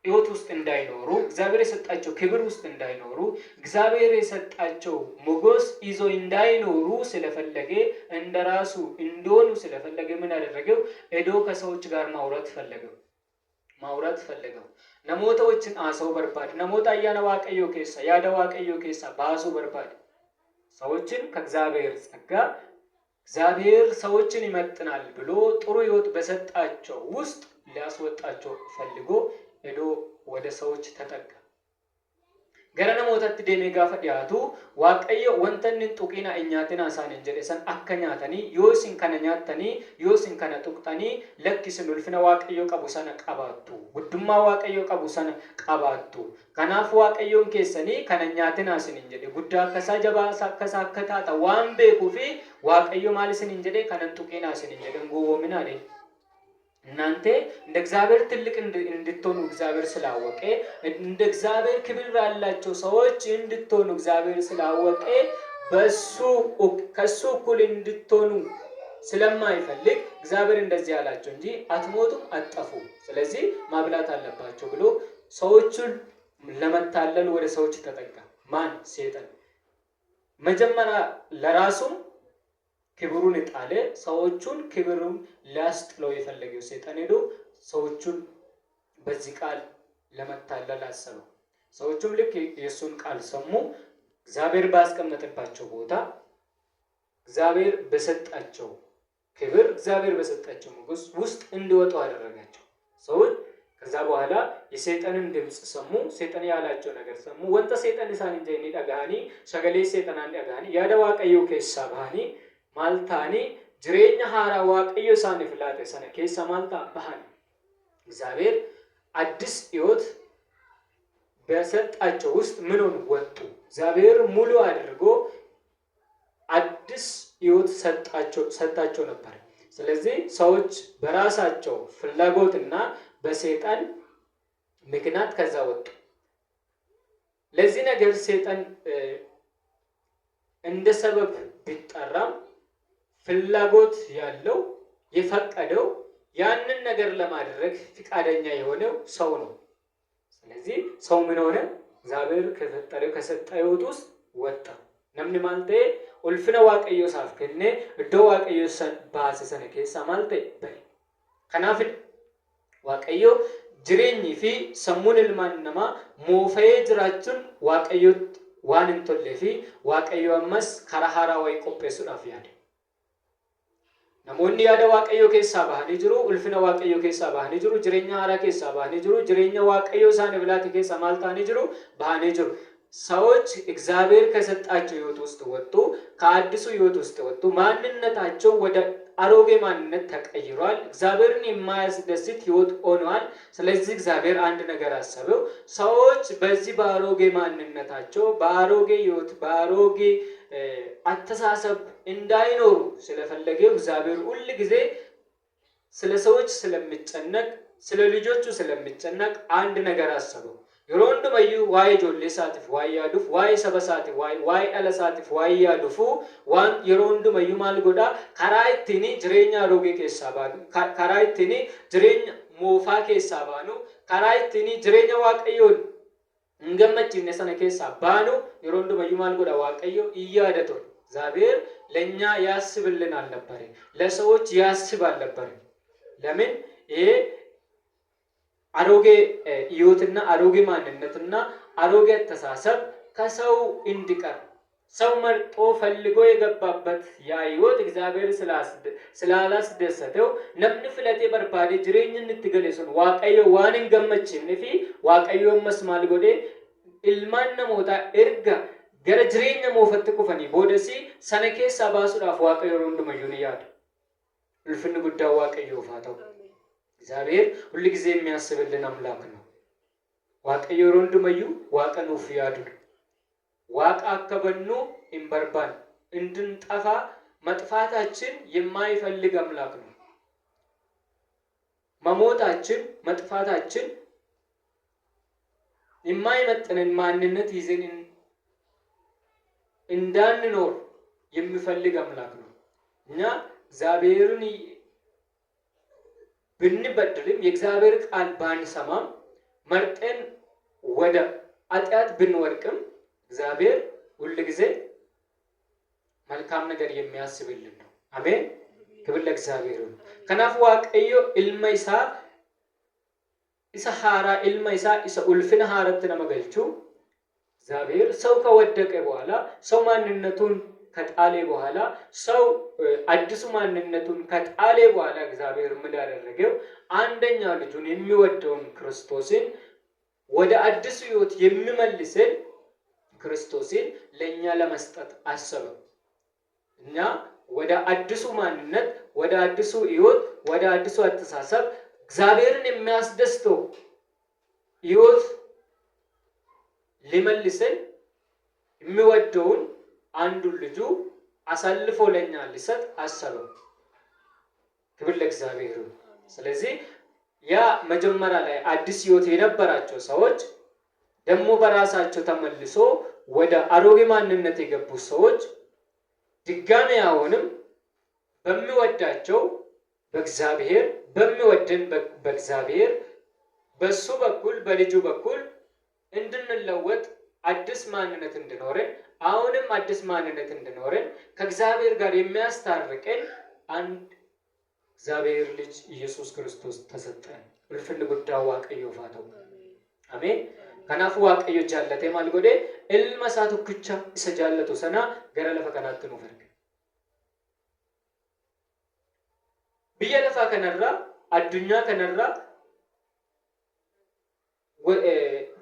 ሕይወት ውስጥ እንዳይኖሩ እግዚአብሔር የሰጣቸው ክብር ውስጥ እንዳይኖሩ እግዚአብሔር የሰጣቸው ሞገስ ይዞ እንዳይኖሩ ስለፈለገ እንደራሱ እንደሆኑ ስለፈለገ ምን አደረገው? ሄዶ ከሰዎች ጋር ማውራት ፈለገው። ነሞታ ወችን አሰው በርባድ ነሞታ አያነ ዋቀዮ ኬሳ ያደ ዋቀዮ ኬሳ ባሱ በርባድ ሰዎችን ከእግዚአብሔር ጸጋ እግዚአብሔር ሰዎችን ይመጥናል ብሎ ጥሩ ሕይወት በሰጣቸው ውስጥ ሊያስወጣቸው ፈልጎ ሄዶ ወደ ሰዎች ተጠጋ። ገረነ ሞተት ደሜ ጋፈ ዲያቱ ዋቀዮ ወንተን ጡቂና እኛትን አሳን እንጀደሰን አከኛተኒ ዮሲን ከነኛተኒ ዮሲን ከነ ጡቅጠኒ ለክስን ልፍነ ዋቀዮ ቀቡሰነ ቀባቱ ውድማ ዋቀዮ ቀቡሰነ ቀባቱ ከናፍ ዋቀዮን ኬሰኒ ከነኛትን አስን እንጀደ ጉዳ ከሳጀባ ሳከሳከታታ ዋንቤ ኩፊ ዋቀዮ ማልስን እንጀደ ከነን ጡቂና አስን እንጀደ ጎዎ ምን አለ እናንተ እንደ እግዚአብሔር ትልቅ እንድትሆኑ እግዚአብሔር ስላወቀ እንደ እግዚአብሔር ክብር ያላቸው ሰዎች እንድትሆኑ እግዚአብሔር ስላወቀ ከሱ እኩል እንድትሆኑ ስለማይፈልግ እግዚአብሔር እንደዚህ ያላቸው እንጂ አትሞቱም አትጠፉም፣ ስለዚህ ማብላት አለባቸው ብሎ ሰዎችን ለመታለል ወደ ሰዎች ተጠጋ። ማን? ሰይጣን። መጀመሪያ ለራሱም ክብሩን ጣለ። ሰዎቹን ክብሩን ሊያስጥለው የፈለገው ሰይጣን ሄዶ ሰዎቹን በዚህ ቃል ለመታለል አሰበው። ሰዎቹም ልክ የሱን ቃል ሰሙ። እግዚአብሔር ባስቀመጠባቸው ቦታ እግዚአብሔር በሰጣቸው ክብር እግዚአብሔር በሰጣቸው ሞገስ ውስጥ እንዲወጡ አደረጋቸው። ሰዎች ከዛ በኋላ የሰይጣንን ድምጽ ሰሙ። ሰይጣን ያላቸው ነገር ሰሙ። ወንተ ሰይጣን ኢሳን እንጀኒ ዳጋኒ ሸገሌ ሰይጣናን ዳጋኒ ያደዋቀዩ ከሳባኒ ማልታኒ ጅሬኛ ሃራ ዋቀዮ ሳን ፍላተ ሰነ ከሳ ማልታ ባህን እግዚአብሔር አዲስ ሕይወት በሰጣቸው ውስጥ ምንን ወጡ። እግዚአብሔር ሙሉ አድርጎ አዲስ ሕይወት ሰጣቸው ነበር። ስለዚህ ሰዎች በራሳቸው ፍላጎትና በሰይጣን ምክንያት ከዛ ወጡ። ለዚህ ነገር ሰይጣን እንደ ሰበብ ቢጠራም ፍላጎት ያለው የፈቀደው ያንን ነገር ለማድረግ ፍቃደኛ የሆነው ሰው ነው። ስለዚህ ሰው ምን ሆነ? እግዚአብሔር ከፈጠረው ከሰጠው ሕይወት ውስጥ ወጣ። ነምን ማልቴ ኡልፍነ ዋቀዮ ሳፍከነ እዶ ዋቀዮ ሰን ባሰሰነ ከሳ ማልቴ በይ ከናፍ ዋቀዮ ጅሬኝ ፊ ሰሙን ልማንነማ ሞፈዬ ጅራችን ዋቀዮ ዋን እንቶለፊ ዋቀዮ አመስ ከራሃራ ወይ ቆጴሱ ዳፊያደ namoonni yaada waaqayyoo keessaa bahanii jiru, ulfina waaqayyoo keessaa bahanii jiru, jireenya haaraa keessaa bahanii jiru, jireenya waaqayyoo isaan bilaati keessaa maal ta'anii jiru? bahanii jiru. ሰዎች እግዚአብሔር ከሰጣቸው ሕይወት ውስጥ ወጡ፣ ከአዲሱ ሕይወት ውስጥ ወጡ። ማንነታቸው ወደ አሮጌ ማንነት ተቀይሯል። እግዚአብሔርን የማያስደስት ሕይወት ሆኗል። ስለዚህ እግዚአብሔር አንድ ነገር አሰበው። ሰዎች በዚህ በአሮጌ ማንነታቸው በአሮጌ ሕይወት በአሮጌ አስተሳሰብ እንዳይኖሩ ስለፈለገው እግዚአብሔር ሁሉ ጊዜ ስለ ሰዎች ስለሚጨነቅ ስለ ልጆቹ ስለሚጨነቅ አንድ ነገር አሰበው። የሮንዱ ማዩ ዋይ ጆሌ ሳትፍ ዋይ ያዱፍ ዋይ ሰበሳት ዋይ አለሳትፍ ዋይ ያዱፉ ዋን የሮንዱ ማዩ ማልጎዳ ካራይቲኒ ጅሬኛ ሮጌ ከሳባኑ ካራይቲኒ ጅሬኛ ሞፋ ከሳባኑ ካራይቲኒ ጅሬኛ ዋቀዮን እንገመጭ ነሰነ ከሳባኑ የሮንዱ ማዩ ማልጎዳ ዋቀዮ ይያደቶ እግዚአብሔር ለኛ ያስብልናል ነበር፣ ለሰዎች ያስባል ነበር። ለምን ይሄ አሮጌ ሕይወትና አሮጌ ማንነትና አሮጌ አስተሳሰብ ከሰው እንዲቀር ሰው መርጦ ፈልጎ የገባበት ያ ሕይወት እግዚአብሔር ስላላስደሰተው ነምን ፍለቴ በርባዴ ጅሬኝን እንትገለሱን ዋቀዮ ዋንን ገመችን ነፊ ዋቀዮ መስማል ጎዴ ኢልማን ነሞታ እርጋ ገረ ጅሬኛ ሞፈት ኩፈኒ ቦደሲ ሰነኬ ሰባሱዳፍ ዋቀዮ ሮንዱ መዩን ያድ ልፍን ጉዳው ዋቀዮ ፋታው እግዚአብሔር ሁሉ ጊዜ የሚያስብልን አምላክ ነው። ዋቀዮ ሮንዱ መዩ ዋቀኑ ፍያዱ ዋቃ አከበኑ እንበርባን እንድንጠፋ መጥፋታችን የማይፈልግ አምላክ ነው። መሞታችን መጥፋታችን የማይመጥነን ማንነት ይዘን እንዳንኖር የሚፈልግ አምላክ ነው። እኛ እግዚአብሔርን ብንበድልም የእግዚአብሔር ቃል ባንሰማም መርጠን ወደ ኃጢአት ብንወድቅም እግዚአብሔር ሁል ጊዜ መልካም ነገር የሚያስብልን ነው። አሜን። ክብር ለእግዚአብሔር ይሁን። ከናፍ ዋቀዮ ኢልመይሳ isa haaraa ilma isaa isa ulfina haaratti nama galchu እግዚአብሔር ሰው ከወደቀ በኋላ ሰው ማንነቱን ከጣለ በኋላ ሰው አዲሱ ማንነቱን ከጣለ በኋላ እግዚአብሔር ምን ያደረገው አንደኛ ልጁን የሚወደውን ክርስቶስን ወደ አዲሱ ሕይወት የሚመልሰን ክርስቶስን ለኛ ለመስጠት አሰበ። እኛ ወደ አዲሱ ማንነት፣ ወደ አዲሱ ሕይወት፣ ወደ አዲሱ አስተሳሰብ እግዚአብሔርን የሚያስደስተው ሕይወት ሊመልሰን የሚወደውን አንዱን ልጁ አሳልፎ ለኛ ሊሰጥ አሰበ። ክብር ለእግዚአብሔር። ስለዚህ ያ መጀመሪያ ላይ አዲስ ሕይወት የነበራቸው ሰዎች ደግሞ በራሳቸው ተመልሶ ወደ አሮጌ ማንነት የገቡ ሰዎች ድጋሜ አሁንም በሚወዳቸው በእግዚአብሔር በሚወደን በእግዚአብሔር በሱ በኩል በልጁ በኩል እንድንለወጥ አዲስ ማንነት እንድኖረን አሁንም አዲስ ማንነት እንድኖረን ከእግዚአብሔር ጋር የሚያስታርቀን አንድ እግዚአብሔር ልጅ ኢየሱስ ክርስቶስ ተሰጠን። ulfinni guddaa waaqayyoof haa ta'u. Ameen. Kanaafuu waaqayyo jaallatee maal godhe ilma isaa tokkicha isa jaallatu sana gara lafa kanaatti nuuf erge. Biyya lafaa kanarraa addunyaa kanarraa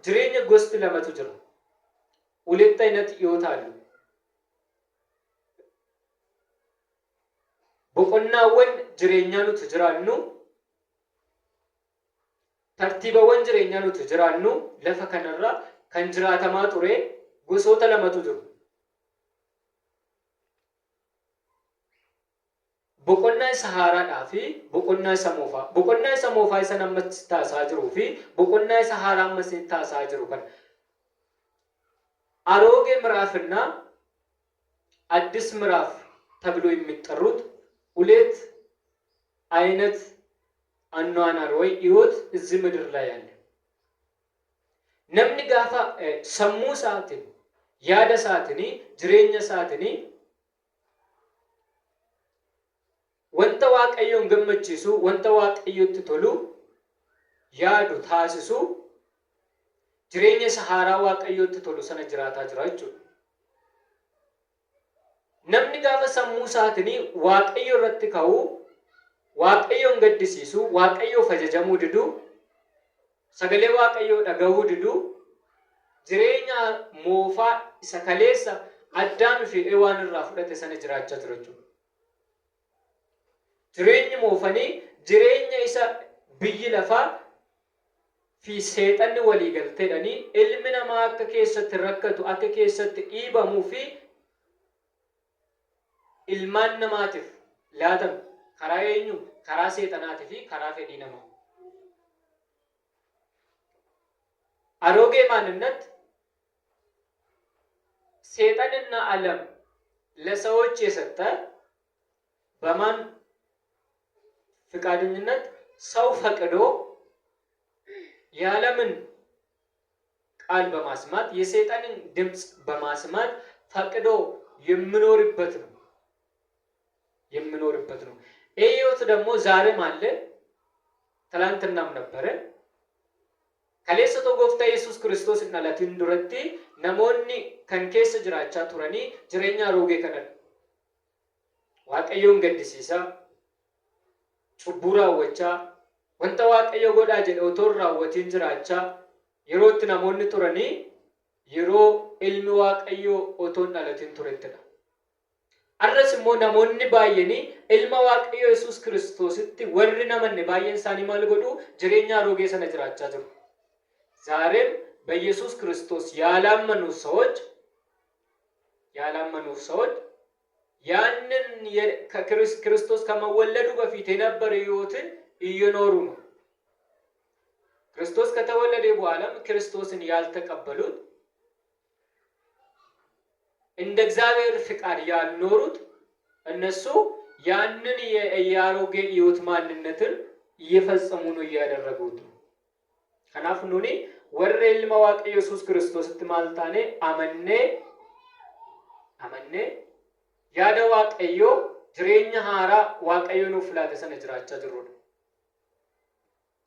jireenya gosti lamatu jira. ሁለት አይነት ህይወት አሉ። boqonnaawwan jireenyaa nuti jiraannu tartiibawwan jireenyaa nuti jiraannu lafa kanarraa kan jiraatamaa ture gosoota lamatu jiru. boqonnaa isa haaraadhaa fi boqonnaa isa moofaa. boqonnaa isa moofaa isa namatti taasaa jiruu fi boqonnaa isa haaraa ammas taasaa jiru kan አሮጌ ምዕራፍና አዲስ ምዕራፍ ተብሎ የሚጠሩት ሁለት አይነት አኗኗር ወይ ህይወት እዚህ ምድር ላይ ያለ namni gaafa sammuu isaatiin yaada isaatiin jireenya isaatiin wanta waaqayyoon gammachiisu wanta waaqayyotti tolu yaadu taasisu jireenya isa haaraa waaqayyotti tolu sana jiraataa jira jechuudha. Namni gaafa sammuu isaatiin waaqayyo irratti ka'u waaqayyoon gaddisiisu waaqayyoof ajajamuu didu sagalee waaqayyoo dhagahuu didu jireenya moofaa isa kaleessa Addaam fi Ewaan irraa fudhate sana jiraachaa jira jechuudha. Jireenyi moofanii jireenya isa biyyi lafaa fi seexanni walii galteedhanii ilmi namaa akka keessatti rakkatu akka keessatti dhiibamuu fi ilmaan namaatiif laatan karaa eenyu karaa seexanaatii fi karaa fedhii namaa. አሮጌ ማንነት ሰይጣንና ዓለም ለሰዎች የሰጠ በማን ፍቃደኝነት ሰው ፈቅዶ የዓለምን ቃል በማስማት የሰይጣንን ድምጽ በማስማት ፈቅዶ የሚኖርበት ነው። ይሄውት ደግሞ ዛሬም አለ ትላንትናም ነበረ። ከሌሰቶ ጎፍታ ኢየሱስ ክርስቶስ እና ለትን ዱረቲ ነሞኒ ከንኬስ ጅራቻ ቱረኒ ጅሬኛ ሮጌ ከነን waaqayyoon gaddisiisa cubbura wachaa wanta waaqayyo godha jedhe otoon raawwatiin jiraachaa yerootti namoonni turanii yeroo ilmi waaqayyo otoon dhalatiin turettidha. Arras immoo namoonni baay'anii ilma waaqayyo Yesuus Kiristoositti warri namanne baay'een isaanii maal godhu jireenya roogee sana jiraachaa jiru. ዛሬም በኢየሱስ ክርስቶስ ያላመኑ ሰዎች ያንን ክርስቶስ ከመወለዱ በፊት የነበረ ሕይወትን እየኖሩ ነው። ክርስቶስ ከተወለደ በኋላም ክርስቶስን ያልተቀበሉት እንደ እግዚአብሔር ፍቃድ ያልኖሩት እነሱ ያንን የአሮጌ ሕይወት ማንነትን እየፈጸሙ ነው እያደረጉት። Kanaaf nuni warra ilma Waaqayyo Yesuus Kiristoositti maal taane amannee yaada Waaqayyo jireenya haaraa Waaqayyo nuuf laate sana jiraachaa jirrudha.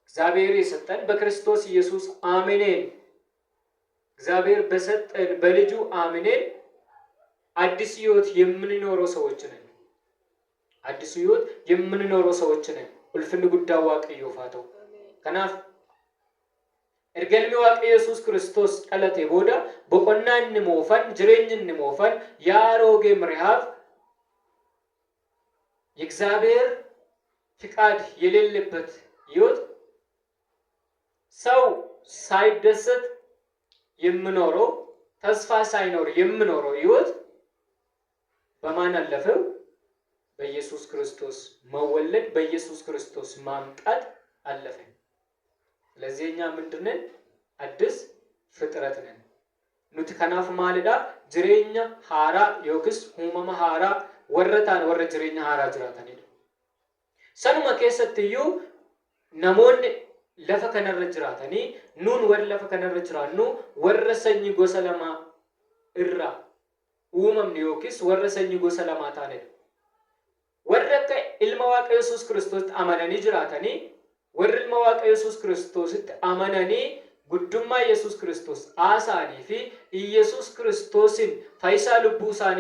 እግዚአብሔር የሰጠን በክርስቶስ ኢየሱስ አሜን። እግዚአብሔር በሰጠን በልጁ አሜን አዲስ ሕይወት የምንኖረው ሰዎች ነን። አዲስ ሕይወት የምንኖረው ሰዎች ነን። ulfinni guddaa Waaqayyo faata'u. Kanaaf ergalmi Waaqayyo Yesuus Kiristoos dhalate booda boqonnaa inni moofan jireenyi inni moofan የአሮጌ ምርሃብ የእግዚአብሔር ፍቃድ የሌለበት ሕይወት ሰው ሳይደሰት የምኖረው ተስፋ ሳይኖር የምኖረው ሕይወት በማን አለፈው? በኢየሱስ ክርስቶስ መወለድ በኢየሱስ ክርስቶስ ማምጣት አለፈ። ስለዚህ እኛ ምንድነን? አዲስ ፍጥረት ነን። ኑት ከናፍ ማለዳ ጅሬኛ ሃራ ዮክስ ሁመማ ሃራ ወረታን ወረ ጅሬኛ ሃራ ጅራታን ሄደ ሰኑማ ከሰትዩ ነሞን ለፈ ከነረ ጅራታኒ ኑን ወር ለፈ ከነረ ጅራኑ ወረሰኝ ጎሰለማ እራ ውመም ዮክስ ወረሰኝ ጎሰለማ ታነ ወረከ ኢልማ Waaqayyo Yesuus Kiristoos አመነኒ ጅራታኒ ወር ኢልማ Waaqayyo Yesuus Kiristoos አመነኒ ጉዱማ ኢየሱስ ክርስቶስ አሳኒ ፊ ኢየሱስ ክርስቶስን ፈይሳ ልቡ ሳኒ